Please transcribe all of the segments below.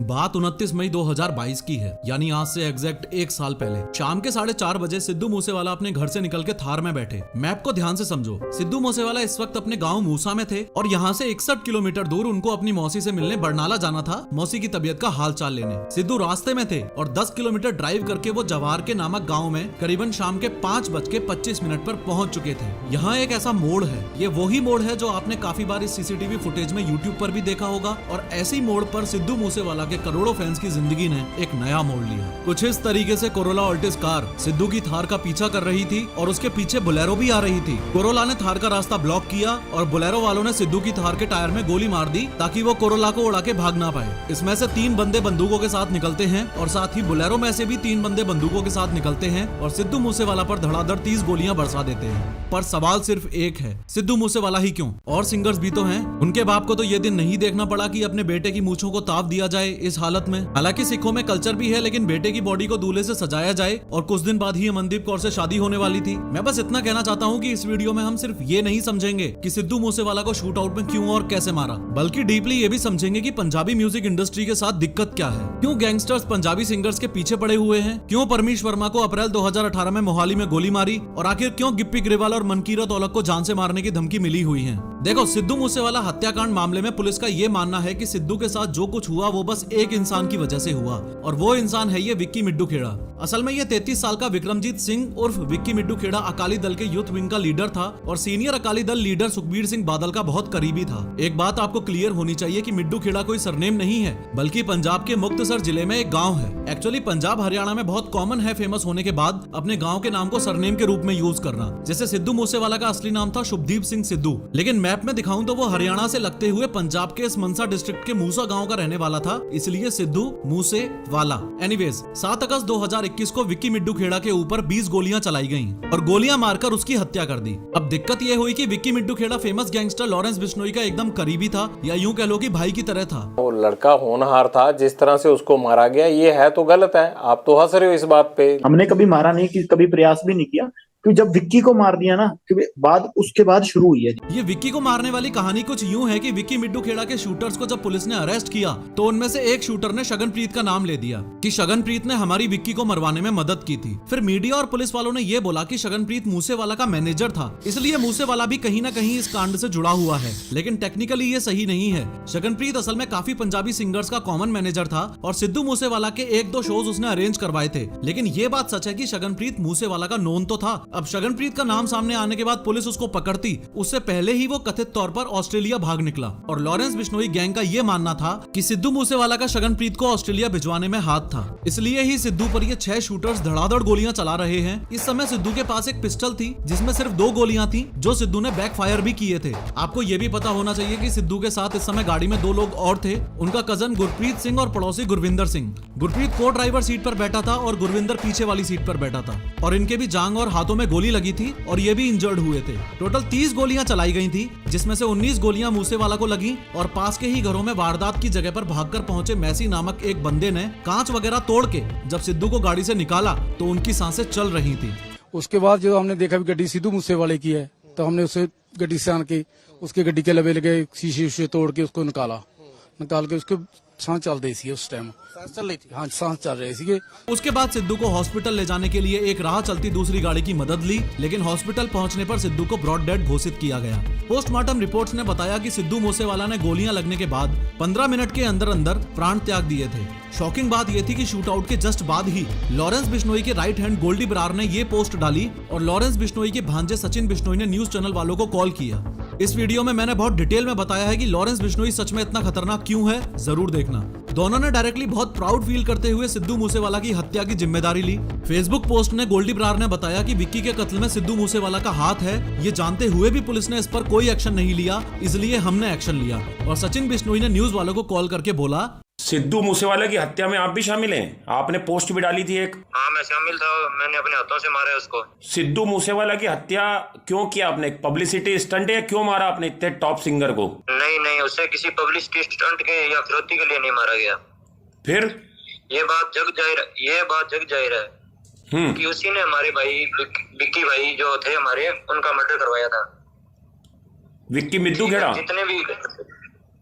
बात 29 मई 2022 की है, यानी आज से एग्जैक्ट एक साल पहले शाम के 4:30 बजे सिद्धू मूसेवाला अपने घर से निकल के थार में बैठे। मैप को ध्यान से समझो। सिद्धू मूसेवाला इस वक्त अपने गांव मूसा में थे और यहाँ से 61 किलोमीटर दूर उनको अपनी मौसी से मिलने बरनाला जाना था, मौसी की तबीयत का हाल चाल लेने। सिद्धू रास्ते में थे और 10 किलोमीटर ड्राइव करके वो जवार के नामक गाँव में करीबन शाम के 5:25 पर पहुंच चुके थे। यहाँ एक ऐसा मोड़ है, ये वही मोड़ है जो आपने काफी बार इस सीसीटीवी फुटेज में यूट्यूब पर भी देखा होगा, और ऐसी मोड़ पर सिद्धू मूसेवाला के करोड़ों फैंस की जिंदगी ने एक नया मोड़ लिया। कुछ इस तरीके से कोरोला ऑल्टिस कार सिद्धू की थार का पीछा कर रही थी और उसके पीछे बोलेरो भी आ रही थी। कोरोला ने थार का रास्ता ब्लॉक किया और बोलेरो वालों ने सिद्धू की थार के टायर में गोली मार दी ताकि वो कोरोला को उड़ा के भाग ना पाए। इसमें से 3 बंदे बंदूकों के साथ निकलते हैं और साथ ही बोलेरो में से भी 3 बंदे बंदूकों के साथ निकलते हैं और सिद्धू मूसेवाला पर धड़ाधड़ 30 गोलियां बरसा देते हैं। पर सवाल सिर्फ एक है, सिद्धू मूसेवाला ही क्यों? और सिंगर्स भी तो हैं। उनके बाप को तो ये दिन नहीं देखना पड़ा कि अपने बेटे की मूंछों को ताव दिया जाए इस हालत में। हालांकि सिखों में कल्चर भी है, लेकिन बेटे की बॉडी को दूल्हे से सजाया जाए, और कुछ दिन बाद ही अमनदीप कौर से शादी होने वाली थी। मैं बस इतना कहना चाहता हूँ कि इस वीडियो में हम सिर्फ ये नहीं समझेंगे कि सिद्धू मूसेवाला को शूट आउट में क्यों और कैसे मारा, बल्कि डीपली ये भी समझेंगे कि पंजाबी म्यूजिक इंडस्ट्री के साथ दिक्कत क्या है, क्यों गैंगस्टर्स पंजाबी सिंगर्स के पीछे पड़े हुए हैं, क्यों परमीश वर्मा को अप्रैल 2018 में मोहाली में गोली मारी, और आखिर क्यों गिप्पी ग्रेवाल और मनकीरत औलख को जान से मारने की धमकी मिली हुई है। देखो, सिद्धू मूसेवाला हत्याकांड मामले में पुलिस का ये मानना है कि सिद्धू के साथ जो कुछ हुआ वो बस एक इंसान की वजह से हुआ, और वो इंसान है ये विक्की मिड्डू खेड़ा। असल में ये 33 साल का विक्रमजीत सिंह उर्फ विक्की मिड्डू खेड़ा अकाली दल के यूथ विंग का लीडर था और सीनियर अकाली दल लीडर सुखबीर सिंह बादल का बहुत करीबी था। एक बात आपको क्लियर होनी चाहिए कि मिड्डू खेड़ा कोई सरनेम नहीं है, बल्कि पंजाब के मुक्तसर जिले में एक गाँव है। एक्चुअली पंजाब हरियाणा में बहुत कॉमन है फेमस होने के बाद अपने गाँव के नाम को सरनेम के रूप में यूज करना। जैसे सिद्धू मूसेवाला का असली नाम था शुभदीप सिंह सिद्धू, लेकिन मैप में दिखाऊं तो वो हरियाणा से लगते हुए पंजाब के इस मनसा डिस्ट्रिक्ट के मूसा गांव का रहने वाला था, इसलिए सिद्धू मूसेवाला। एनीवेज, 7 अगस्त 2021 को विक्की मिड्डू खेड़ा के ऊपर 20 गोलियां चलाई गईं और गोलियां मारकर उसकी हत्या कर दी। अब दिक्कत ये हुई कि विक्की मिड्डू खेड़ा फेमस गैंगस्टर लॉरेंस बिश्नोई का एकदम करीबी था, या यूं कह लो कि भाई की तरह था। वो लड़का होनहार था, जिस तरह से उसको मारा गया ये है तो गलत है। आप तो हंस रहे हो इस बात पे। हमने कभी मारा नहीं, कि कभी प्रयास भी नहीं किया, क्योंकि जब विक्की को मार दिया ना, उसके बाद शुरू हुई है। ये विक्की को मारने वाली कहानी कुछ यूं है कि विक्की मिड्डू खेड़ा के शूटर्स को जब पुलिस ने अरेस्ट किया तो उनमें से एक शूटर ने शगनप्रीत का नाम ले दिया कि शगनप्रीत ने हमारी विक्की को मरवाने में मदद की थी। फिर मीडिया और पुलिस वालों ने ये बोला कि शगनप्रीत मूसेवाला का मैनेजर था, इसलिए मूसेवाला भी कहीं ना कहीं इस कांड से जुड़ा हुआ है। लेकिन टेक्निकली ये सही नहीं है। शगनप्रीत असल में काफी पंजाबी सिंगर्स का कॉमन मैनेजर था और सिद्धू मूसेवाला के 1-2 शोज उसने अरेंज करवाए थे। लेकिन ये बात सच है कि शगनप्रीत मूसेवाला का नोन तो था। अब शगनप्रीत का नाम सामने आने के बाद पुलिस उसको पकड़ती, उससे पहले ही वो कथित तौर पर ऑस्ट्रेलिया भाग निकला। और लॉरेंस बिश्नोई गैंग का ये मानना था कि सिद्धू मूसेवाला का शगनप्रीत को ऑस्ट्रेलिया भिजवाने में हाथ था, इसलिए ही सिद्धू पर ये 6 शूटर्स धड़ाधड़ गोलियां चला रहे हैं। इस समय सिद्धू के पास एक पिस्टल थी जिसमें सिर्फ 2 गोलियां थी, जो सिद्धू ने बैकफायर भी किए थे। आपको ये भी पता होना चाहिए कि सिद्धू के साथ इस समय गाड़ी में 2 लोग और थे, उनका कजन गुरप्रीत सिंह और पड़ोसी गुरविंदर सिंह। गुरप्रीत को ड्राइवर सीट पर बैठा था और गुरविंदर पीछे वाली सीट पर बैठा था, और इनके भी जांग और हाथों में गोली लगी थी और ये भी इंजर्ड हुए थे। टोटल 30 गोलियां चलाई गई थी, जिसमें से 19 गोलियां मूसेवाला को लगी और पास के ही घरों में वारदात की जगह पर भागकर पहुंचे मैसी नामक एक बंदे ने कांच वगैरह तोड़ के जब सिद्धू को गाड़ी से निकाला तो उनकी सांसें चल रही थी। उसके बाद जो हमने देखा भी गड्डी सिद्धू मूसेवाले की है, तो हमने उसे गड्डी से आन के उसके गड्डी के लबे लगे शीशे तोड़ के उसको निकाल के उसको सांस चल रही थी। उस टाइम सांस चल रही थी, हाँ सांस चल रही थी। उसके बाद सिद्धू को हॉस्पिटल ले जाने के लिए एक राह चलती दूसरी गाड़ी की मदद ली, लेकिन हॉस्पिटल पहुंचने पर सिद्धू को ब्रॉड डेड घोषित किया गया। पोस्टमार्टम रिपोर्ट्स ने बताया कि सिद्धू मूसेवाला ने गोलियां लगने के बाद 15 मिनट के अंदर अंदर प्राण त्याग दिए थे। शॉकिंग बात यह थी कि शूट आउट के जस्ट बाद ही लॉरेंस बिश्नोई के राइट हैंड गोल्डी बरार ने ये पोस्ट डाली और लॉरेंस बिश्नोई के भांजे सचिन बिश्नोई ने न्यूज चैनल वालों को कॉल किया। इस वीडियो में मैंने बहुत डिटेल में बताया है कि लॉरेंस बिश्नोई सच में इतना खतरनाक क्यों है, जरूर देखना। दोनों ने डायरेक्टली बहुत प्राउड फील करते हुए सिद्धू मूसेवाला की हत्या की जिम्मेदारी ली। फेसबुक पोस्ट में गोल्डी बरार ने बताया कि विक्की के कत्ल में सिद्धू मूसेवाला का हाथ है, ये जानते हुए भी पुलिस ने इस पर कोई एक्शन नहीं लिया, इसलिए हमने एक्शन लिया। और सचिन बिश्नोई ने न्यूज वालों को कॉल करके बोला, सिद्धू मूसेवाला की हत्या में आप भी शामिल हैं? आपने पोस्ट भी डाली थी एक। हाँ, मैं शामिल था, मैंने अपने हाथों से मारा है उसको। सिद्धू मूसेवाला की हत्या क्यों किया आपने? पब्लिसिटी स्टंट है? क्यों मारा आपने इतने टॉप सिंगर को? नहीं, उसे किसी पब्लिसिटी स्टंट के या फिरौती के लिए नहीं मारा गया। फिर ये बात जग जाहिर है कि उसी ने हमारे भाई विक्की भाई जो थे हमारे, उनका मर्डर करवाया था। विक्की मिड्डू खेड़ा? जितने भी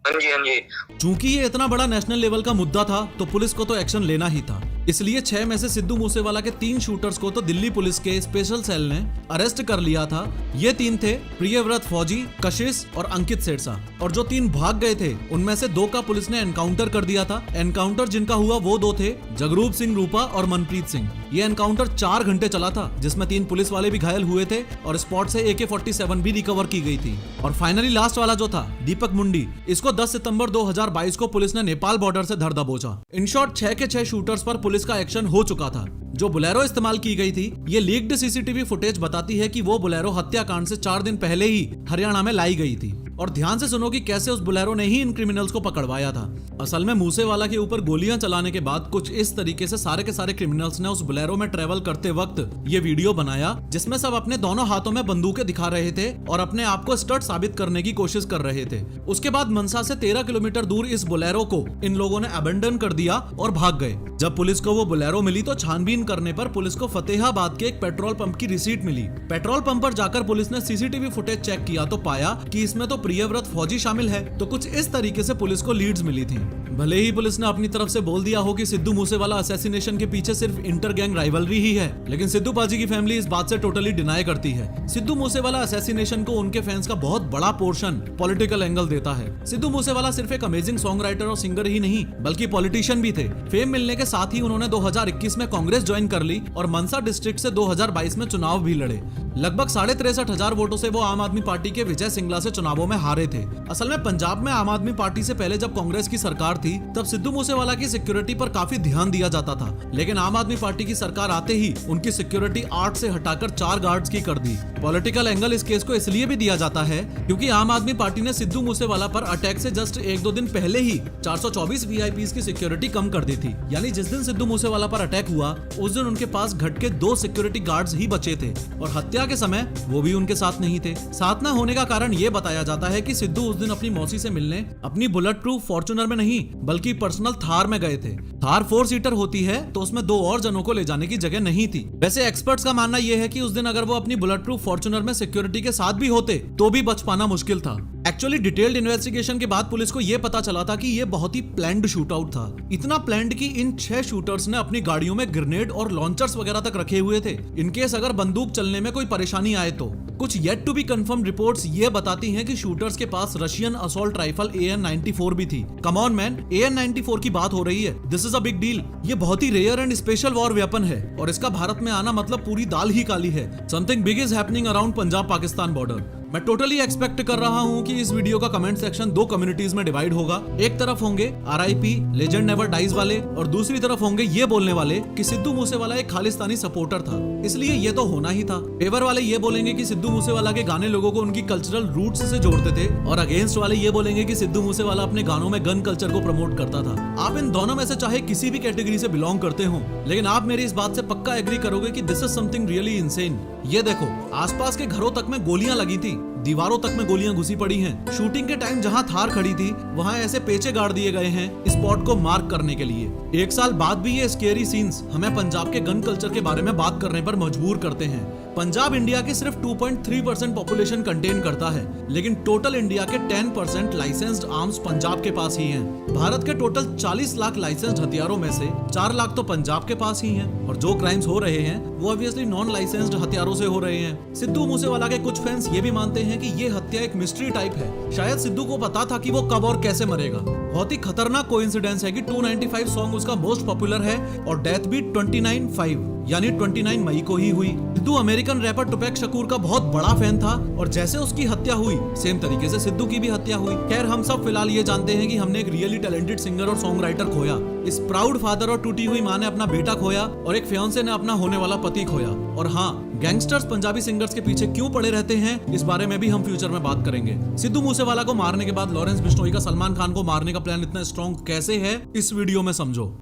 हाँ जी, हाँ जी। चूंकि ये इतना बड़ा नेशनल लेवल का मुद्दा था तो पुलिस को तो एक्शन लेना ही था। इसलिए 6 में से सिद्धू मूसेवाला के 3 शूटर्स को तो दिल्ली पुलिस के स्पेशल सेल ने अरेस्ट कर लिया था। ये 3 थे प्रियव्रत फौजी, कशिश और अंकित सेरसा। और जो 3 भाग गए थे उनमें से 2 का पुलिस ने एनकाउंटर कर दिया था। एनकाउंटर जिनका हुआ वो 2 थे, जगरूप सिंह रूपा और मनप्रीत सिंह। ये एनकाउंटर 4 घंटे चला था, जिसमें 3 पुलिस वाले भी घायल हुए थे और स्पॉट से AK-47 भी रिकवर की गई थी। और फाइनली लास्ट वाला जो था दीपक मुंडी, इसको 10 सितंबर 2022 को पुलिस ने नेपाल बॉर्डर से धर दबोचा। इन शॉर्ट 6 के 6 शूटर्स पर पुलिस का एक्शन हो चुका था। जो बुलेरो इस्तेमाल की गई थी, ये लीक्ड CCTV फुटेज बताती है कि वो बुलेरो हत्याकांड से 4 दिन पहले ही हरियाणा में लाई गई थी। और ध्यान से सुनो कि कैसे उस बुलेरो ने ही इन क्रिमिनल्स को पकड़वाया था। असल में मूसेवाला के ऊपर गोलियां चलाने के बाद कुछ इस तरीके से सारे के सारे क्रिमिनल्स ने उस बुलेरो में ट्रेवल करते वक्त ये वीडियो बनाया, जिसमें सब अपने दोनों हाथों में बंदूकें दिखा रहे थे और अपने आप को स्टड साबित करने की कोशिश कर रहे थे। उसके बाद मनसा से 13 किलोमीटर दूर इस बुलेरो को इन लोगों ने अबेंडन कर दिया और भाग गए। जब पुलिस को वो बुलेरो मिली तो छानबीन करने पर पुलिस को फतेहाबाद के एक पेट्रोल पंप की रिसीट मिली। पेट्रोल पंप पर जाकर पुलिस ने CCTV फुटेज चेक किया तो पाया कि इसमें तो प्रियव्रत फौजी शामिल है। तो कुछ इस तरीके से पुलिस को लीड्स मिली थी। भले ही पुलिस ने अपनी तरफ से बोल दिया हो कि सिद्धू मूसेवाला असैसिनेशन के पीछे सिर्फ इंटर गैंग राइवलरी ही है, लेकिन सिद्धू पाजी की फैमिली इस बात से टोटली डिनाई करती है। सिद्धू मूसेवाला असैसिनेशन को उनके फैंस का बहुत बड़ा पोर्शन पॉलिटिकल एंगल देता है। सिद्धू मूसेवाला सिर्फ एक अमेजिंग सॉन्ग राइटर और सिंगर ही नहीं बल्कि पॉलिटिशियन भी थे। फेम मिलने के साथ ही उन्होंने 2021 में कांग्रेस ज्वाइन कर ली और मनसा डिस्ट्रिक्ट से 2022 में चुनाव भी लड़े। लगभग 63,500 वोटों से वो आम आदमी पार्टी के विजय सिंगला से चुनावों में हारे थे। असल में पंजाब में आम आदमी पार्टी से पहले जब कांग्रेस की सरकार थी तब सिद्धू मूसेवाला की सिक्योरिटी पर काफी ध्यान दिया जाता था, लेकिन आम आदमी पार्टी की सरकार आते ही उनकी सिक्योरिटी 8 से हटाकर 4 गार्ड्स की कर दी। पॉलिटिकल एंगल इस केस को इसलिए भी दिया जाता है क्योंकि आम आदमी पार्टी ने सिद्धू मूसेवाला पर अटैक से जस्ट 1-2 दिन पहले ही 424 VIPs की सिक्योरिटी कम कर दी थी। यानी जिस दिन सिद्धू मूसेवाला पर अटैक हुआ उस दिन उनके पास घट के 2 सिक्योरिटी गार्ड्स ही बचे थे और हत्या के समय वो भी उनके साथ नहीं थे। साथ न होने का कारण ये बताया जाता है कि सिद्धू उस दिन अपनी मौसी से मिलने अपनी बुलेट प्रूफ फॉर्च्यूनर में नहीं बल्कि पर्सनल थार में गए थे। थार 4 सीटर होती है तो उसमें 2 और जनों को ले जाने की जगह नहीं थी। वैसे एक्सपर्ट्स का मानना यह है कि उस दिन अगर वो अपनी बुलेट प्रूफ फॉर्च्यूनर में सिक्योरिटी के साथ भी होते तो भी बच पाना मुश्किल था। एक्चुअली डिटेल्ड इन्वेस्टिगेशन के बाद पुलिस को यह पता चला था कि यह बहुत ही प्लान्ड शूटआउट था। इतना प्लान्ड कि इन 6 शूटर्स ने अपनी गाड़ियों में ग्रेनेड और लॉन्चर्स वगैरह तक रखे हुए थे इनकेस अगर बंदूक चलने में कोई परेशानी आए तो। कुछ yet to be confirm reports ये बताती हैं कि शूटर्स के पास रशियन असॉल्ट राइफल AN-94 भी थी। कम ऑन मैन, AN-94 की बात हो रही है। This is a big deal. ये बहुत ही rare and special war weapon है और इसका भारत में आना मतलब पूरी दाल ही काली है। Something big is happening around Punjab Pakistan border. मैं टोटली एक्सपेक्ट कर रहा हूं कि इस वीडियो का कमेंट सेक्शन 2 कम्युनिटीज में डिवाइड होगा। एक तरफ होंगे RIP लेजेंड नेवर डाइज वाले और दूसरी तरफ होंगे ये बोलने वाले कि सिद्धू मूसेवाला एक खालिस्तानी सपोर्टर था, इसलिए ये तो होना ही था। फेवर वाले ये बोलेंगे कि सिद्धू मूसेवाला के गाने लोगों को उनकी कल्चरल रूट्स से जोड़ते थे और अगेंस्ट वाले ये बोलेंगे कि सिद्धू मूसेवाला अपने गानों में गन कल्चर को प्रमोट करता था। आप इन दोनों में से चाहे किसी भी कैटेगरी से बिलोंग करते हो, लेकिन आप मेरी इस बात से पक्का एग्री करोगे कि this is something really insane. ये देखो, आसपास के घरों तक में गोलियां लगी थी, दीवारों तक में गोलियां घुसी पड़ी हैं। शूटिंग के टाइम जहां थार खड़ी थी वहां ऐसे पेचे गाड़ दिए गए हैं स्पॉट को मार्क करने के लिए। 1 साल बाद भी ये स्केरी सीन्स हमें पंजाब के गन कल्चर के बारे में बात करने पर मजबूर करते हैं। पंजाब इंडिया के सिर्फ 2.3% पॉपुलेशन कंटेन करता है, लेकिन टोटल इंडिया के 10% लाइसेंस्ड आर्म्स पंजाब के पास ही हैं। भारत के टोटल 40 लाख लाइसेंस्ड हथियारों में से 4 लाख तो पंजाब के पास ही हैं और जो क्राइम्स हो रहे हैं वो ऑब्वियसली नॉन लाइसेंस्ड हथियारों से हो रहे हैं। सिद्धू मूसेवाला के कुछ फैंस ये भी मानते हैं कि ये हत्या एक मिस्ट्री टाइप है। शायद सिद्धू को पता था कि वो कब और कैसे मरेगा। बहुत ही खतरनाक कोइंसिडेंस है कि 295 सॉन्ग उसका मोस्ट पॉपुलर है और डेथ भी 29/5 यानी 29 मई को ही हुई। सिद्धू अमेरिकन रैपर टुपैक शकूर का बहुत बड़ा फैन था और जैसे उसकी हत्या हुई सेम तरीके से सिद्धू की भी हत्या हुई। खैर, हम सब फिलहाल ये जानते हैं कि हमने एक रियली टैलेंटेड सिंगर और सॉन्ग राइटर खोया। इस प्राउड फादर और टूटी हुई माँ ने अपना बेटा खोया और एक फियांसे ने अपना होने वाला पति खोया। और हाँ, गैंगस्टर्स पंजाबी सिंगर्स के पीछे क्यों पड़े रहते हैं इस बारे में भी हम फ्यूचर में बात करेंगे। सिद्धू मूसेवाला को मारने के बाद लॉरेंस बिश्नोई का सलमान खान को मारने का प्लान इतना स्ट्रॉन्ग कैसे है, इस वीडियो में समझो।